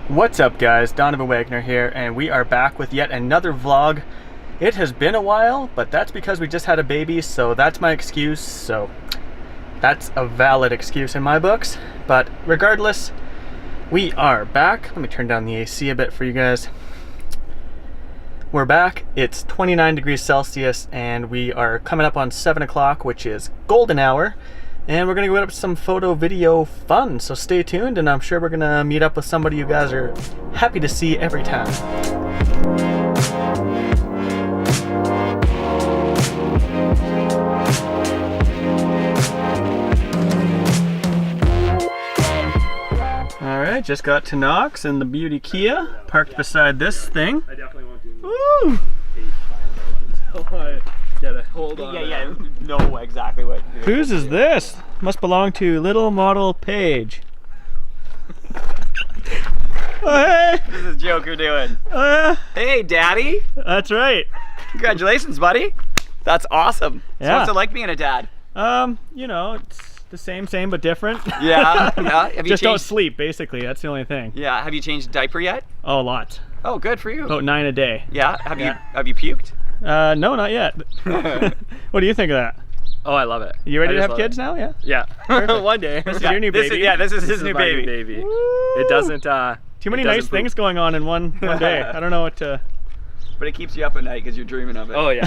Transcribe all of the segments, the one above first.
What's up guys, Donovan Wagner here, and we are back with yet another vlog. It has been a while, but that's because we just had a baby, so that's my excuse. So that's a valid excuse in my books. But regardless, we are back. Let me turn down the AC a bit for you guys. We're back. It's 29 degrees Celsius and we are coming up on 7 o'clock, which is golden hour. And we're gonna go up to some photo video fun, so stay tuned, and I'm sure we're gonna meet up with somebody you guys are happy to see every time. All right, just got to Knox in the beauty Kia, parked beside this thing. I definitely won't do Woo! Hold on. Yeah, know exactly what. Whose is this? Must belong to little model Paige. Oh, hey! This is Joker doing. Oh, yeah. Hey, Daddy! That's right. Congratulations, buddy. That's awesome. So Yeah. what's it like being a dad? You know, it's the same but different. Yeah. Have you Just don't changed? sleep, basically. That's the only thing. Yeah. Have you changed diaper yet? Oh, a lot. Oh, good for you. About 9 a day. Yeah. Have you puked? No, not yet. What do you think of that? Oh, I love it. You ready I to just have love kids now? Yeah. Yeah. Perfect. One day. This is your new baby. This is his new my baby. Woo! It doesn't. Too many nice things going on in one day. I don't know what to. But it keeps you up at night because you're dreaming of it. Oh yeah.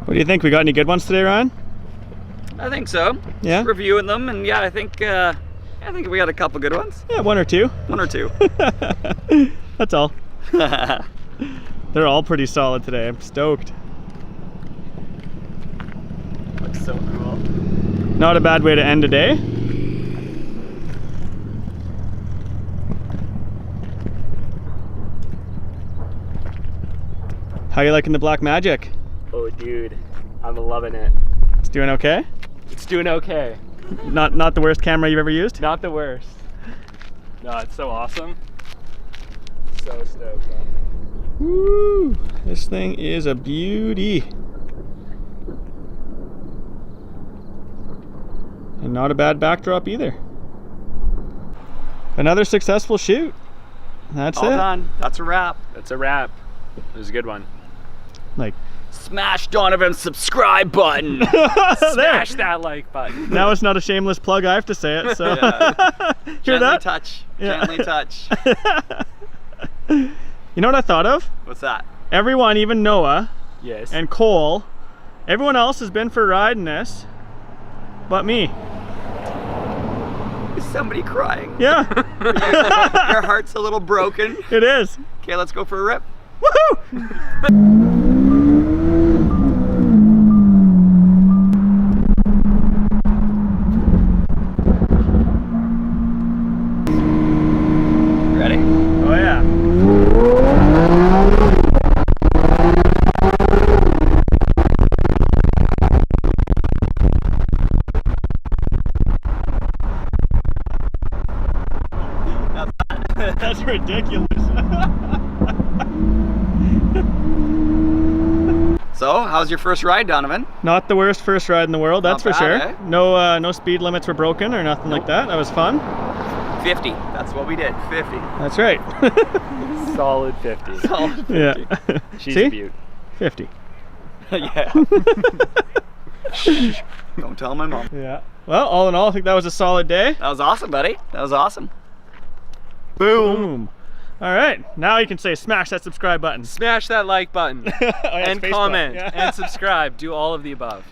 What do you think? We got any good ones today, Ryan? I think so. Yeah? Just reviewing them, and yeah, I think we got a couple good ones. Yeah, one or two. One or two. That's all. They're all pretty solid today. I'm stoked. Looks so cool. Not a bad way to end a day. How you liking the Black Magic? Oh, dude, I'm loving it. It's doing okay? It's doing okay. Not the worst camera you've ever used? Not the worst. No, it's so awesome. So stoked. Woo! This thing is a beauty. And not a bad backdrop either. Another successful shoot. That's All it. done. That's a wrap. That's a wrap. It was a good one. Like, Smash Donovan's subscribe button. Smash that like button. now it's not a shameless plug, I have to say it, so. Yeah. Hear Gently that? touch. Yeah. Gently touch. You know what I thought of? What's that? Everyone, even Noah Yes. and Cole, everyone else has been for a ride in this, but me. Is somebody crying? Yeah, Your heart's a little broken. it is. Okay, let's go for a rip. Woohoo! Ready? Oh yeah. That's ridiculous. So, how's your first ride, Donovan? Not the worst first ride in the world, that's Not for bad, sure. eh? No speed limits were broken or nothing like that. That was fun. 50. That's what we did. 50. That's right. Solid 50. Solid 50. Yeah. She's See? a beaut. 50. Yeah. Don't tell my mom. Yeah. Well, all in all, I think that was a solid day. That was awesome, buddy. That was awesome. Boom. All right. Now you can say smash that subscribe button. Smash that like button. Oh, yeah, it's And Facebook. comment Yeah. and subscribe. Do all of the above.